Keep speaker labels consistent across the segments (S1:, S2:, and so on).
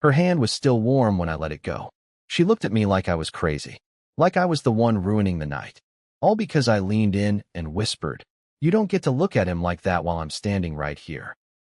S1: Her hand was still warm when I let it go. She looked at me like I was crazy, like I was the one ruining the night. All because I leaned in and whispered, "You don't get to look at him like that while I'm standing right here."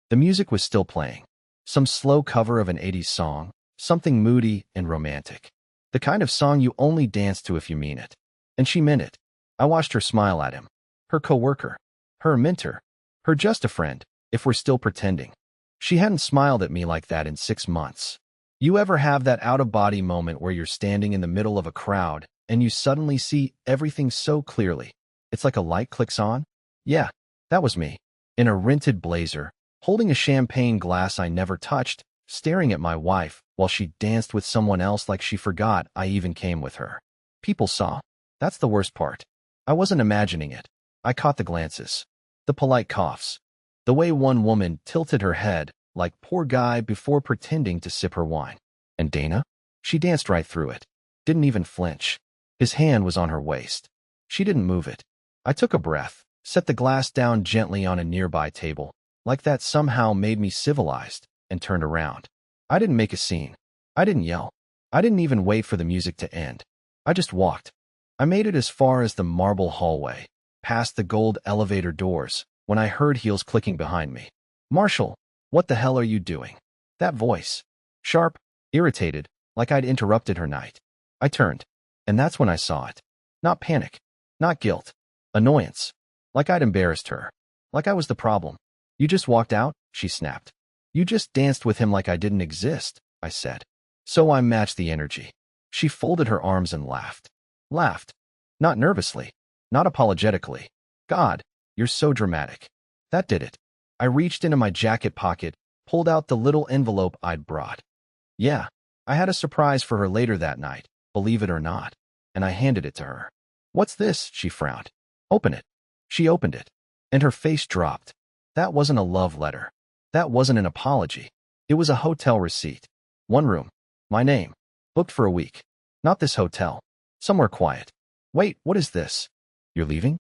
S1: The music was still playing. Some slow cover of an 80s song, something moody and romantic. The kind of song you only dance to if you mean it. And she meant it. I watched her smile at him. Her coworker. Her mentor. Her just a friend, if we're still pretending. She hadn't smiled at me like that in 6 months. You ever have that out-of-body moment where you're standing in the middle of a crowd and you suddenly see everything so clearly? It's like a light clicks on? Yeah, that was me. In a rented blazer, holding a champagne glass I never touched, staring at my wife while she danced with someone else like she forgot I even came with her. People saw. That's the worst part. I wasn't imagining it. I caught the glances. The polite coughs. The way one woman tilted her head, like poor guy before pretending to sip her wine. And Dana? She danced right through it. Didn't even flinch. His hand was on her waist. She didn't move it. I took a breath, set the glass down gently on a nearby table, like that somehow made me civilized, and turned around. I didn't make a scene. I didn't yell. I didn't even wait for the music to end. I just walked. I made it as far as the marble hallway, past the gold elevator doors, when I heard heels clicking behind me. "Marshall, what the hell are you doing?" That voice. Sharp, irritated, like I'd interrupted her night. I turned, and that's when I saw it. Not panic. Not guilt. Annoyance. Like I'd embarrassed her. Like I was the problem. "You just walked out?" she snapped. "You just danced with him like I didn't exist," I said. So I matched the energy. She folded her arms and laughed. Laughed. Not nervously. Not apologetically. "God, you're so dramatic." That did it. I reached into my jacket pocket, pulled out the little envelope I'd brought. Yeah, I had a surprise for her later that night, believe it or not, and I handed it to her. "What's this?" she frowned. "Open it." She opened it, and her face dropped. That wasn't a love letter. That wasn't an apology. It was a hotel receipt. 1 room. My name. Booked for a week. Not this hotel. Somewhere quiet. "Wait, what is this? You're leaving?"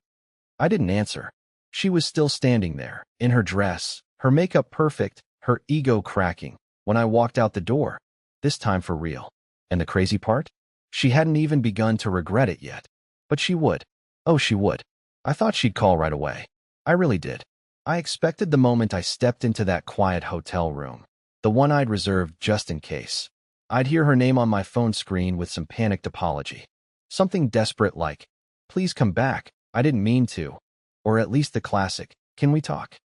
S1: I didn't answer. She was still standing there, in her dress, her makeup perfect, her ego cracking, when I walked out the door, this time for real. And the crazy part? She hadn't even begun to regret it yet. But she would. Oh, she would. I thought she'd call right away. I really did. I expected the moment I stepped into that quiet hotel room, the one I'd reserved just in case, I'd hear her name on my phone screen with some panicked apology. Something desperate like, "Please come back, I didn't mean to." Or at least the classic, "Can we talk?"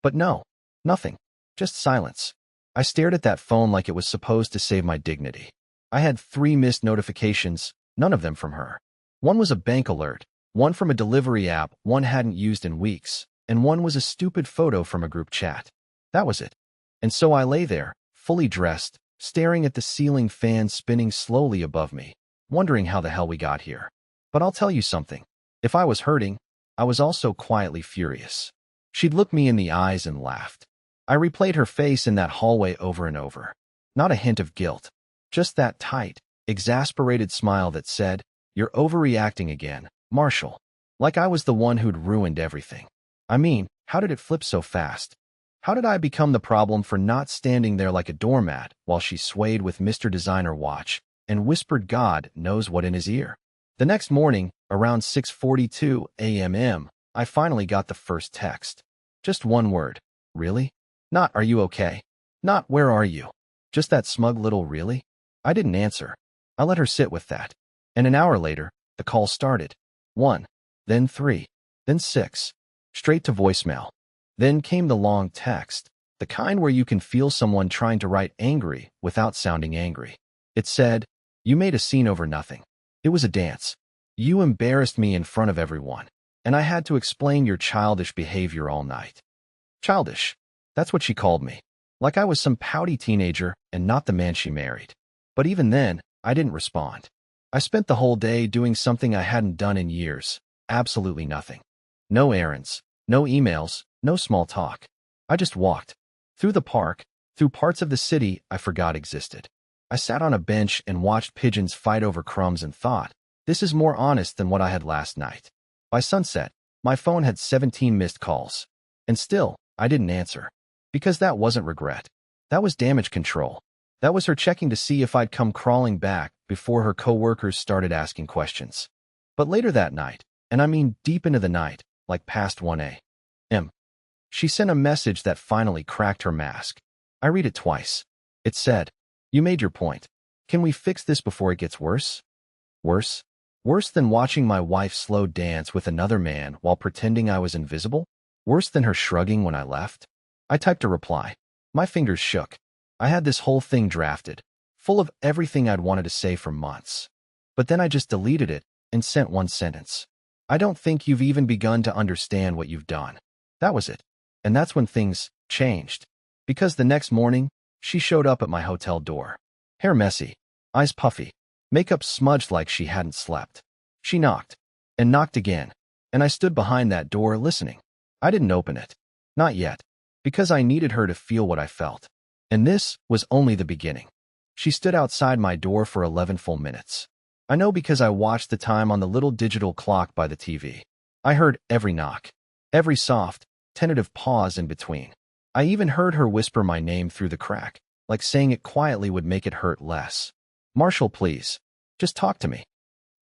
S1: But no, nothing. Just silence. I stared at that phone like it was supposed to save my dignity. I had 3 missed notifications, none of them from her. One was a bank alert, one from a delivery app one hadn't used in weeks, and one was a stupid photo from a group chat. That was it. And so I lay there, fully dressed, staring at the ceiling fan spinning slowly above me, wondering how the hell we got here. But I'll tell you something. If I was hurting, I was also quietly furious. She'd looked me in the eyes and laughed. I replayed her face in that hallway over and over. Not a hint of guilt. Just that tight, exasperated smile that said, "You're overreacting again, Marshall." Like I was the one who'd ruined everything. I mean, how did it flip so fast? How did I become the problem for not standing there like a doormat while she swayed with Mr. Designer watch and whispered God knows what in his ear? The next morning, around 6:42 a.m., I finally got the first text. Just one word. "Really?" Not "Are you okay?" Not "Where are you?" Just that smug little "really?" I didn't answer. I let her sit with that. And an hour later, the call started. 1, then 3, then 6. Straight to voicemail. Then came the long text, the kind where you can feel someone trying to write angry without sounding angry. It said, "You made a scene over nothing. It was a dance. You embarrassed me in front of everyone, and I had to explain your childish behavior all night." Childish. That's what she called me. Like I was some pouty teenager and not the man she married. But even then, I didn't respond. I spent the whole day doing something I hadn't done in years. Absolutely nothing. No errands, no emails, no small talk. I just walked. Through the park, through parts of the city I forgot existed. I sat on a bench and watched pigeons fight over crumbs and thought, this is more honest than what I had last night. By sunset, my phone had 17 missed calls. And still, I didn't answer. Because that wasn't regret. That was damage control. That was her checking to see if I'd come crawling back before her coworkers started asking questions. But later that night, and I mean deep into the night, like past 1 a.m., she sent a message that finally cracked her mask. I read it twice. It said, "You made your point. Can we fix this before it gets worse?" Worse? Worse than watching my wife slow dance with another man while pretending I was invisible? Worse than her shrugging when I left? I typed a reply. My fingers shook. I had this whole thing drafted, full of everything I'd wanted to say for months. But then I just deleted it and sent one sentence. "I don't think you've even begun to understand what you've done." That was it. And that's when things changed. Because the next morning, she showed up at my hotel door. Hair messy, eyes puffy, makeup smudged like she hadn't slept. She knocked, and knocked again, and I stood behind that door listening. I didn't open it. Not yet, because I needed her to feel what I felt. And this was only the beginning. She stood outside my door for 11 full minutes. I know because I watched the time on the little digital clock by the TV. I heard every knock, every soft, tentative pause in between. I even heard her whisper my name through the crack, like saying it quietly would make it hurt less. "Marshall, please. Just talk to me."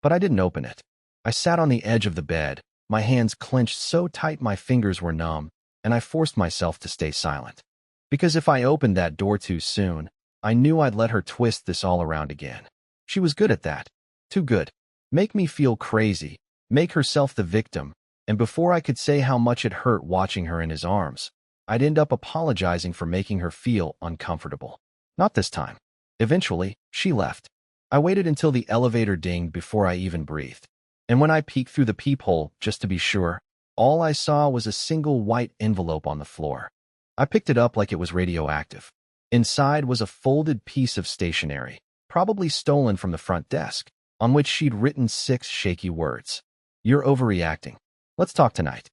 S1: But I didn't open it. I sat on the edge of the bed, my hands clenched so tight my fingers were numb, and I forced myself to stay silent. Because if I opened that door too soon, I knew I'd let her twist this all around again. She was good at that. Too good. Make me feel crazy, make herself the victim, and before I could say how much it hurt watching her in his arms, I'd end up apologizing for making her feel uncomfortable. Not this time. Eventually, she left. I waited until the elevator dinged before I even breathed. And when I peeked through the peephole, just to be sure, all I saw was a single white envelope on the floor. I picked it up like it was radioactive. Inside was a folded piece of stationery, probably stolen from the front desk, on which she'd written 6 shaky words. "You're overreacting. Let's talk tonight."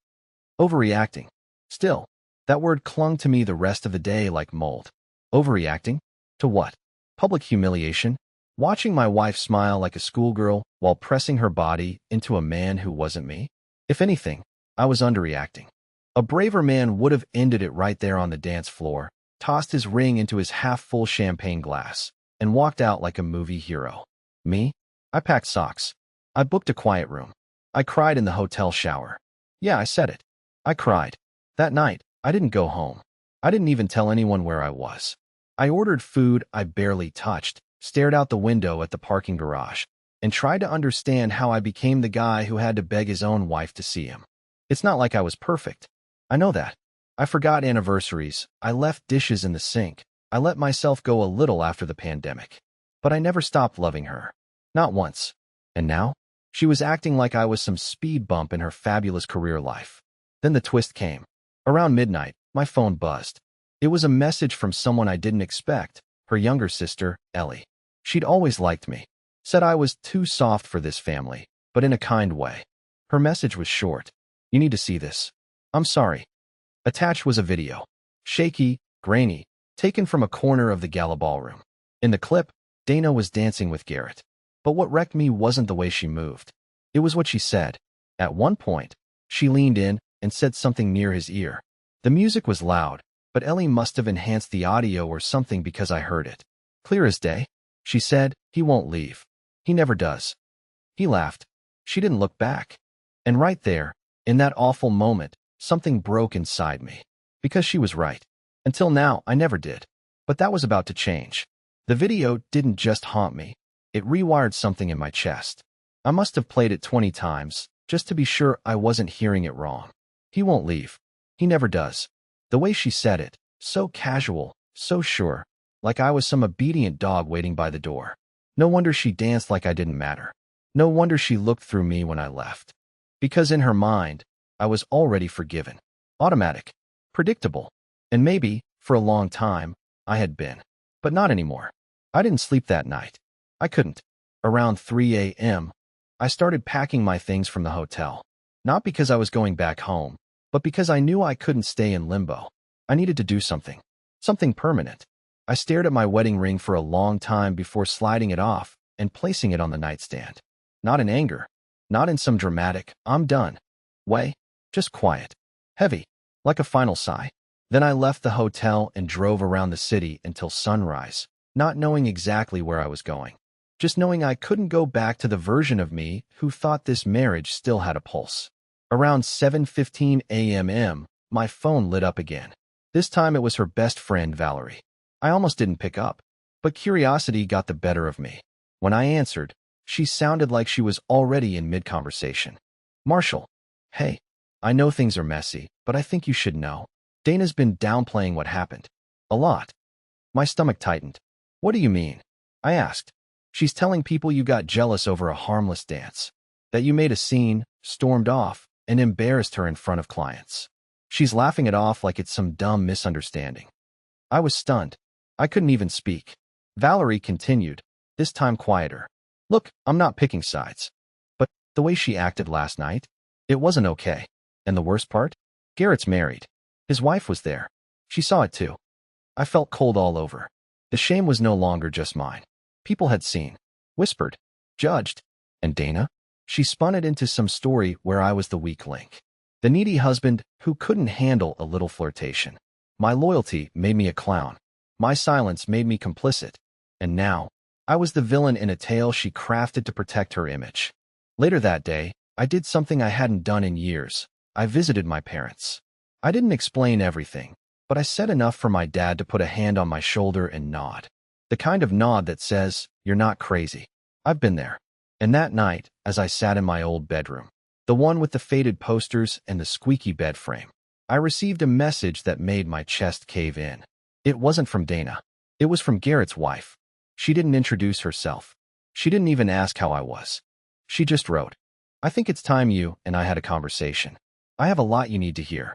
S1: Overreacting. Still, that word clung to me the rest of the day like mold. Overreacting? To what? Public humiliation? Watching my wife smile like a schoolgirl while pressing her body into a man who wasn't me? If anything, I was underreacting. A braver man would have ended it right there on the dance floor, tossed his ring into his half-full champagne glass, and walked out like a movie hero. Me? I packed socks. I booked a quiet room. I cried in the hotel shower. Yeah, I said it. I cried. That night, I didn't go home. I didn't even tell anyone where I was. I ordered food I barely touched, stared out the window at the parking garage, and tried to understand how I became the guy who had to beg his own wife to see him. It's not like I was perfect. I know that. I forgot anniversaries. I left dishes in the sink. I let myself go a little after the pandemic. But I never stopped loving her. Not once. And now? She was acting like I was some speed bump in her fabulous career life. Then the twist came. Around midnight, my phone buzzed. It was a message from someone I didn't expect, her younger sister, Ellie. She'd always liked me. Said I was too soft for this family, but in a kind way. Her message was short. "You need to see this. I'm sorry." Attached was a video. Shaky, grainy, taken from a corner of the gala ballroom. In the clip, Dana was dancing with Garrett. But what wrecked me wasn't the way she moved. It was what she said. At one point, she leaned in and said something near his ear. The music was loud, but Ellie must have enhanced the audio or something because I heard it. "Clear as day," she said. "He won't leave. He never does." He laughed. She didn't look back. And right there, in that awful moment, something broke inside me. Because she was right. Until now, I never did. But that was about to change. The video didn't just haunt me. It rewired something in my chest. I must have played it 20 times, just to be sure I wasn't hearing it wrong. "He won't leave. He never does." The way she said it, so casual, so sure, like I was some obedient dog waiting by the door. No wonder she danced like I didn't matter. No wonder she looked through me when I left. Because in her mind, I was already forgiven. Automatic. Predictable. And maybe, for a long time, I had been. But not anymore. I didn't sleep that night. I couldn't. Around 3 a.m., I started packing my things from the hotel. Not because I was going back home, but because I knew I couldn't stay in limbo. I needed to do something. Something permanent. I stared at my wedding ring for a long time before sliding it off and placing it on the nightstand. Not in anger. Not in some dramatic, "I'm done" way. Just quiet. Heavy. Like a final sigh. Then I left the hotel and drove around the city until sunrise. not knowing exactly where I was going. Just knowing I couldn't go back to the version of me who thought this marriage still had a pulse. Around 7:15 a.m., my phone lit up again. This time it was her best friend, Valerie. I almost didn't pick up, but curiosity got the better of me. When I answered, she sounded like she was already in mid-conversation. Marshall, hey, I know things are messy, but I think you should know. Dana's been downplaying what happened. A lot. My stomach tightened. What do you mean? I asked. She's telling people you got jealous over a harmless dance, that you made a scene, stormed off, and embarrassed her in front of clients. She's laughing it off like it's some dumb misunderstanding. I was stunned. I couldn't even speak. Valerie continued, this time quieter. Look, I'm not picking sides. But the way she acted last night, it wasn't okay. And the worst part? Garrett's married. His wife was there. She saw it too. I felt cold all over. The shame was no longer just mine. People had seen, whispered, judged. And Dana? She spun it into some story where I was the weak link. The needy husband who couldn't handle a little flirtation. My loyalty made me a clown. My silence made me complicit. And now, I was the villain in a tale she crafted to protect her image. Later that day, I did something I hadn't done in years. I visited my parents. I didn't explain everything, but I said enough for my dad to put a hand on my shoulder and nod. The kind of nod that says, you're not crazy. I've been there. And that night, as I sat in my old bedroom, the one with the faded posters and the squeaky bed frame, I received a message that made my chest cave in. It wasn't from Dana. It was from Garrett's wife. She didn't introduce herself. She didn't even ask how I was. She just wrote, I think it's time you and I had a conversation. I have a lot you need to hear.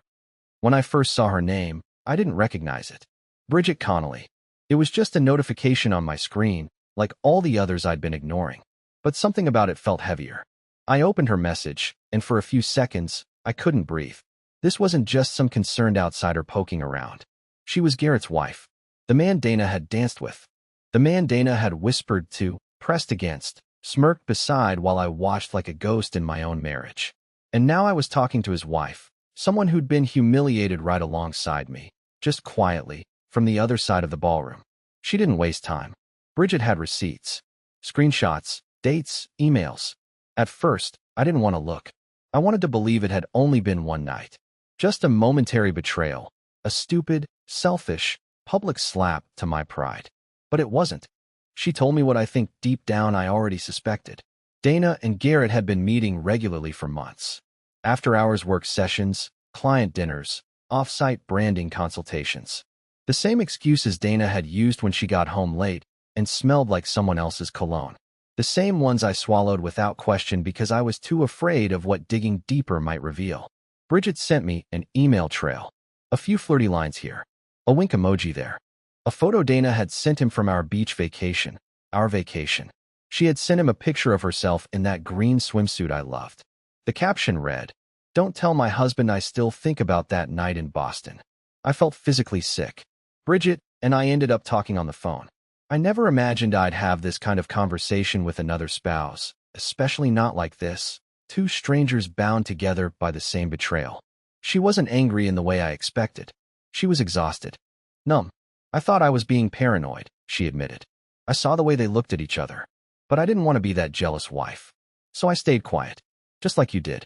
S1: When I first saw her name, I didn't recognize it. Bridget Connolly. It was just a notification on my screen, like all the others I'd been ignoring. But something about it felt heavier. I opened her message, and for a few seconds, I couldn't breathe. This wasn't just some concerned outsider poking around. She was Garrett's wife. The man Dana had danced with. The man Dana had whispered to, pressed against, smirked beside while I watched like a ghost in my own marriage. And now I was talking to his wife, someone who'd been humiliated right alongside me, just quietly, from the other side of the ballroom. She didn't waste time. Bridget had receipts, screenshots, dates, emails. At first, I didn't want to look. I wanted to believe it had only been one night. Just a momentary betrayal, a stupid, selfish, public slap to my pride. But it wasn't. She told me what I think deep down I already suspected. Dana and Garrett had been meeting regularly for months. After-hours work sessions, client dinners, off-site branding consultations. The same excuses Dana had used when she got home late and smelled like someone else's cologne. The same ones I swallowed without question because I was too afraid of what digging deeper might reveal. Bridget sent me an email trail. A few flirty lines here. A wink emoji there. A photo Dana had sent him from our beach vacation. Our vacation. She had sent him a picture of herself in that green swimsuit I loved. The caption read, "Don't tell my husband I still think about that night in Boston." I felt physically sick. Bridget and I ended up talking on the phone. I never imagined I'd have this kind of conversation with another spouse, especially not like this. Two strangers bound together by the same betrayal. She wasn't angry in the way I expected. She was exhausted. Numb. I thought I was being paranoid, she admitted. I saw the way they looked at each other. But I didn't want to be that jealous wife. So I stayed quiet. Just like you did.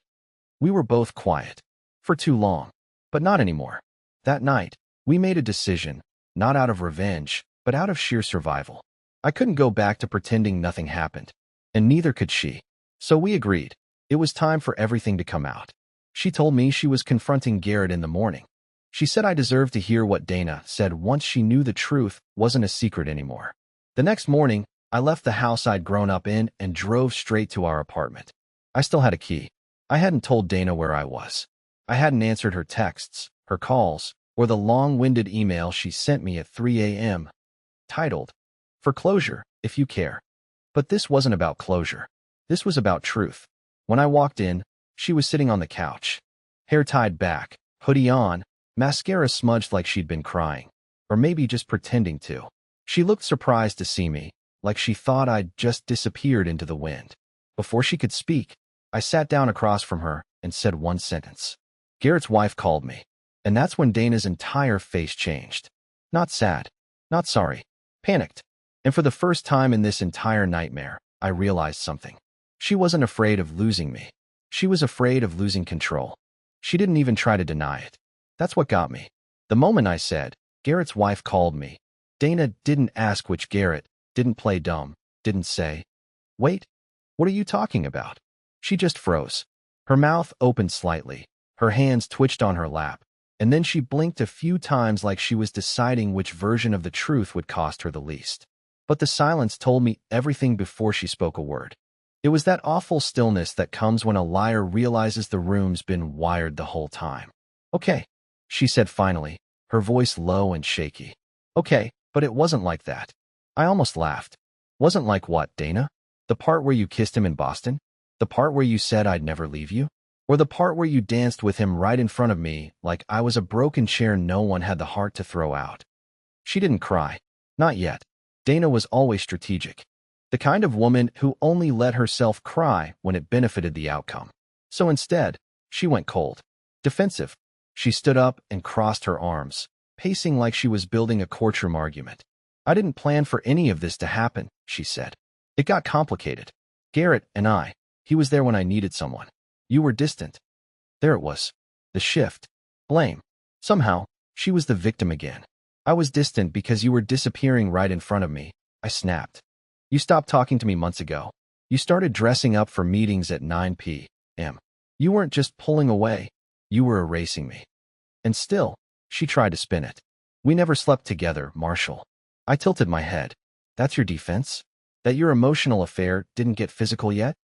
S1: We were both quiet. For too long. But not anymore. That night, we made a decision, not out of revenge, but out of sheer survival. I couldn't go back to pretending nothing happened. And neither could she. So we agreed. It was time for everything to come out. She told me she was confronting Garrett in the morning. She said I deserved to hear what Dana said once she knew the truth wasn't a secret anymore. The next morning, I left the house I'd grown up in and drove straight to our apartment. I still had a key. I hadn't told Dana where I was. I hadn't answered her texts, her calls, or the long-winded email she sent me at 3 a.m. titled, "For closure, if you care." But this wasn't about closure. This was about truth. When I walked in, she was sitting on the couch. Hair tied back, hoodie on, mascara smudged like she'd been crying. Or maybe just pretending to. She looked surprised to see me, like she thought I'd just disappeared into the wind. Before she could speak, I sat down across from her and said one sentence. Garrett's wife called me. And that's when Dana's entire face changed. Not sad. Not sorry. Panicked. And for the first time in this entire nightmare, I realized something. She wasn't afraid of losing me. She was afraid of losing control. She didn't even try to deny it. That's what got me. The moment I said, Garrett's wife called me, Dana didn't ask which Garrett, didn't play dumb, didn't say, "Wait, what are you talking about?" She just froze. Her mouth opened slightly, her hands twitched on her lap, and then she blinked a few times like she was deciding which version of the truth would cost her the least. But the silence told me everything before she spoke a word. It was that awful stillness that comes when a liar realizes the room's been wired the whole time. "Okay," she said finally, her voice low and shaky. "Okay, but it wasn't like that." I almost laughed. "Wasn't like what, Dana? The part where you kissed him in Boston? The part where you said I'd never leave you? Or the part where you danced with him right in front of me like I was a broken chair no one had the heart to throw out?" She didn't cry. Not yet. Dana was always strategic. The kind of woman who only let herself cry when it benefited the outcome. So instead, she went cold. Defensive. She stood up and crossed her arms, pacing like she was building a courtroom argument. "I didn't plan for any of this to happen," she said. "It got complicated. Garrett and he was there when I needed someone. You were distant." There it was. The shift. Blame. Somehow, she was the victim again. "I was distant because you were disappearing right in front of me," I snapped. "You stopped talking to me months ago. You started dressing up for meetings at 9 p.m. You weren't just pulling away, you were erasing me." And still, she tried to spin it. "We never slept together, Marshall." I tilted my head. "That's your defense? That your emotional affair didn't get physical yet?"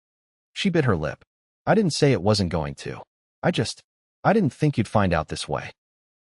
S1: She bit her lip. "I didn't say it wasn't going to. I didn't think you'd find out this way."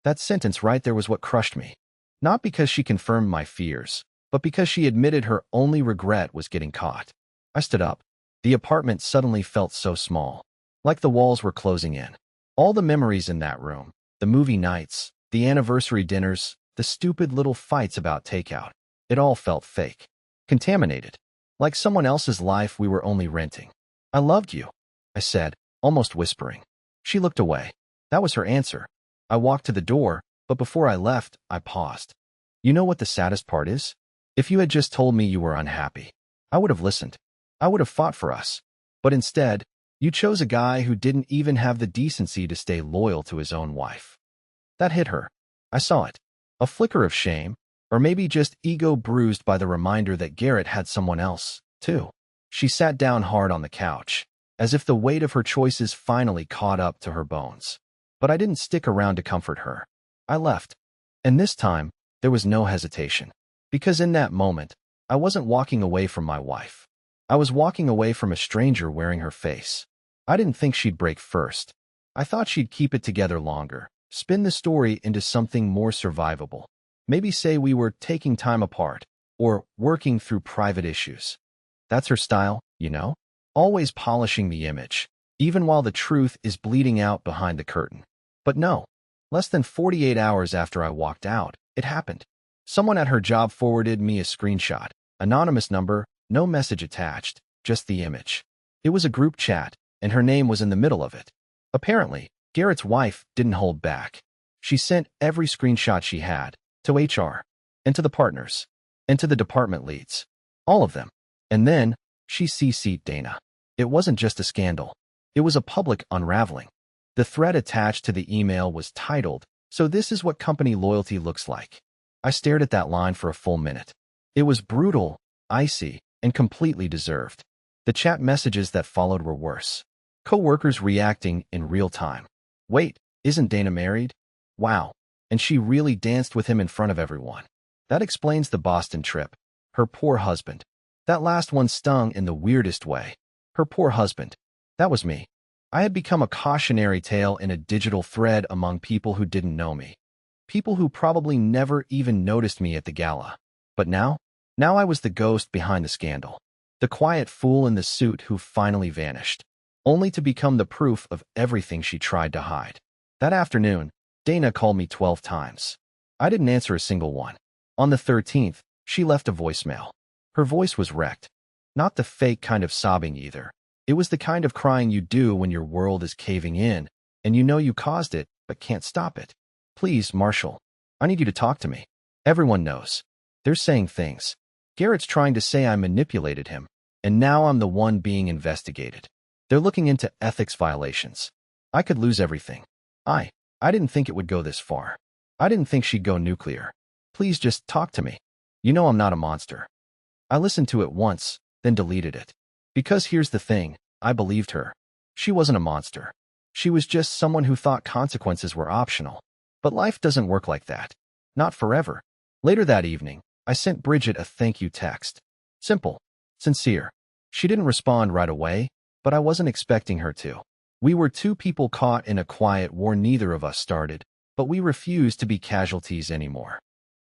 S1: That sentence right there was what crushed me. Not because she confirmed my fears, but because she admitted her only regret was getting caught. I stood up. The apartment suddenly felt so small, like the walls were closing in. All the memories in that room, the movie nights, the anniversary dinners, the stupid little fights about takeout, it all felt fake. Contaminated. Like someone else's life we were only renting. "I loved you," I said, almost whispering. She looked away. That was her answer. I walked to the door, but before I left, I paused. "You know what the saddest part is? If you had just told me you were unhappy, I would have listened. I would have fought for us. But instead, you chose a guy who didn't even have the decency to stay loyal to his own wife." That hit her. I saw it. A flicker of shame, or maybe just ego bruised by the reminder that Garrett had someone else, too. She sat down hard on the couch, as if the weight of her choices finally caught up to her bones. But I didn't stick around to comfort her. I left. And this time, there was no hesitation. Because in that moment, I wasn't walking away from my wife. I was walking away from a stranger wearing her face. I didn't think she'd break first. I thought she'd keep it together longer, spin the story into something more survivable. Maybe say we were taking time apart, or working through private issues. That's her style, you know? Always polishing the image, even while the truth is bleeding out behind the curtain. But no. Less than 48 hours after I walked out, it happened. Someone at her job forwarded me a screenshot. Anonymous number, no message attached, just the image. It was a group chat, and her name was in the middle of it. Apparently, Garrett's wife didn't hold back. She sent every screenshot she had, to HR, and to the partners, and to the department leads. All of them. And then, she CC'd Dana. It wasn't just a scandal. It was a public unraveling. The thread attached to the email was titled, "So this is what company loyalty looks like." I stared at that line for a full minute. It was brutal, icy, and completely deserved. The chat messages that followed were worse. Co-workers reacting in real time. "Wait, isn't Dana married? Wow. And she really danced with him in front of everyone. That explains the Boston trip. Her poor husband." That last one stung in the weirdest way. Her poor husband. That was me. I had become a cautionary tale in a digital thread among people who didn't know me. People who probably never even noticed me at the gala. But now I was the ghost behind the scandal. The quiet fool in the suit who finally vanished, only to become the proof of everything she tried to hide. That afternoon, Dana called me 12 times. I didn't answer a single one. On the 13th, she left a voicemail. Her voice was wrecked. Not the fake kind of sobbing either. It was the kind of crying you do when your world is caving in, and you know you caused it, but can't stop it. "Please, Marshall, I need you to talk to me. Everyone knows. They're saying things. Garrett's trying to say I manipulated him, and now I'm the one being investigated. They're looking into ethics violations. I could lose everything. I didn't think it would go this far. I didn't think she'd go nuclear. Please just talk to me. You know I'm not a monster. I listened to it once, then deleted it. Because here's the thing, I believed her. She wasn't a monster. She was just someone who thought consequences were optional. But life doesn't work like that. Not forever. Later that evening, I sent Bridget a thank you text. Simple. Sincere. She didn't respond right away, but I wasn't expecting her to. We were two people caught in a quiet war neither of us started, but we refused to be casualties anymore.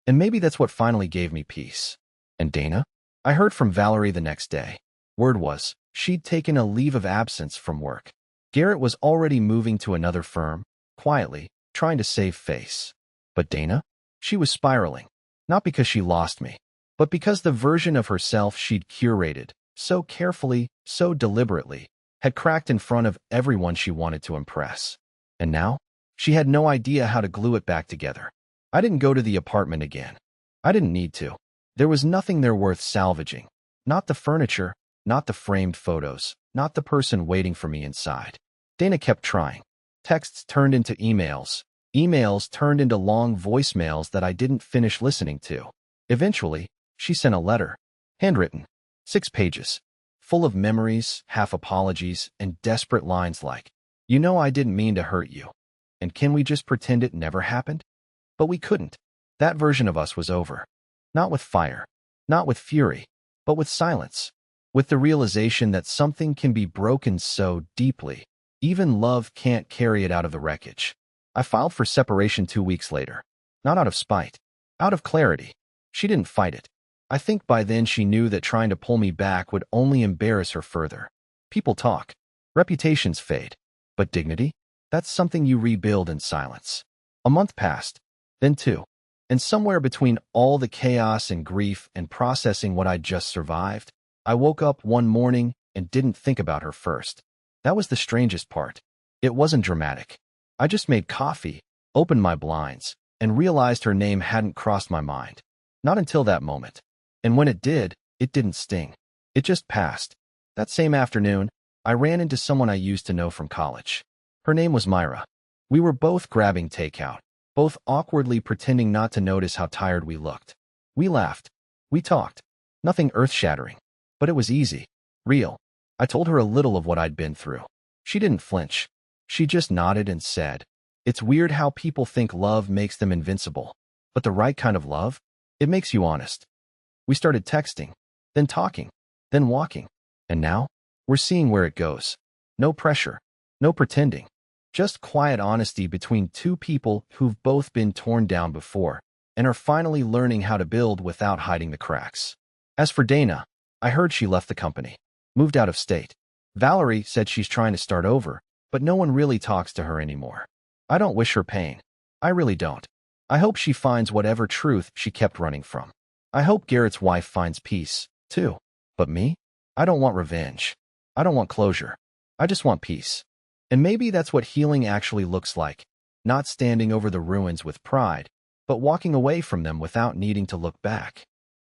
S1: And maybe that's what finally gave me peace. And Dana? I heard from Valerie the next day. Word was, she'd taken a leave of absence from work. Garrett was already moving to another firm, quietly, trying to save face. But Dana? She was spiraling. Not because she lost me, but because the version of herself she'd curated, so carefully, so deliberately, had cracked in front of everyone she wanted to impress. And now, she had no idea how to glue it back together. I didn't go to the apartment again. I didn't need to. There was nothing there worth salvaging. Not the furniture, not the framed photos, not the person waiting for me inside. Dana kept trying. Texts turned into emails. Emails turned into long voicemails that I didn't finish listening to. Eventually, she sent a letter. Handwritten. 6 pages. Full of memories, half apologies, and desperate lines like, "You know I didn't mean to hurt you. And can we just pretend it never happened?" But we couldn't. That version of us was over. Not with fire. Not with fury. But with silence. With the realization that something can be broken so deeply, even love can't carry it out of the wreckage. I filed for separation 2 weeks later. Not out of spite. Out of clarity. She didn't fight it. I think by then she knew that trying to pull me back would only embarrass her further. People talk. Reputations fade. But dignity? That's something you rebuild in silence. A month passed. Then 2. And somewhere between all the chaos and grief and processing what I'd just survived, I woke up one morning and didn't think about her first. That was the strangest part. It wasn't dramatic. I just made coffee, opened my blinds, and realized her name hadn't crossed my mind. Not until that moment. And when it did, it didn't sting. It just passed. That same afternoon, I ran into someone I used to know from college. Her name was Myra. We were both grabbing takeout, both awkwardly pretending not to notice how tired we looked. We laughed. We talked. Nothing earth-shattering. But it was easy. Real. I told her a little of what I'd been through. She didn't flinch. She just nodded and said, "It's weird how people think love makes them invincible. But the right kind of love? It makes you honest." We started texting, then talking, then walking. And now, we're seeing where it goes. No pressure. No pretending. Just quiet honesty between two people who've both been torn down before and are finally learning how to build without hiding the cracks. As for Dana, I heard she left the company. Moved out of state. Valerie said she's trying to start over, but no one really talks to her anymore. I don't wish her pain. I really don't. I hope she finds whatever truth she kept running from. I hope Garrett's wife finds peace, too. But me? I don't want revenge. I don't want closure. I just want peace. And maybe that's what healing actually looks like. Not standing over the ruins with pride, but walking away from them without needing to look back.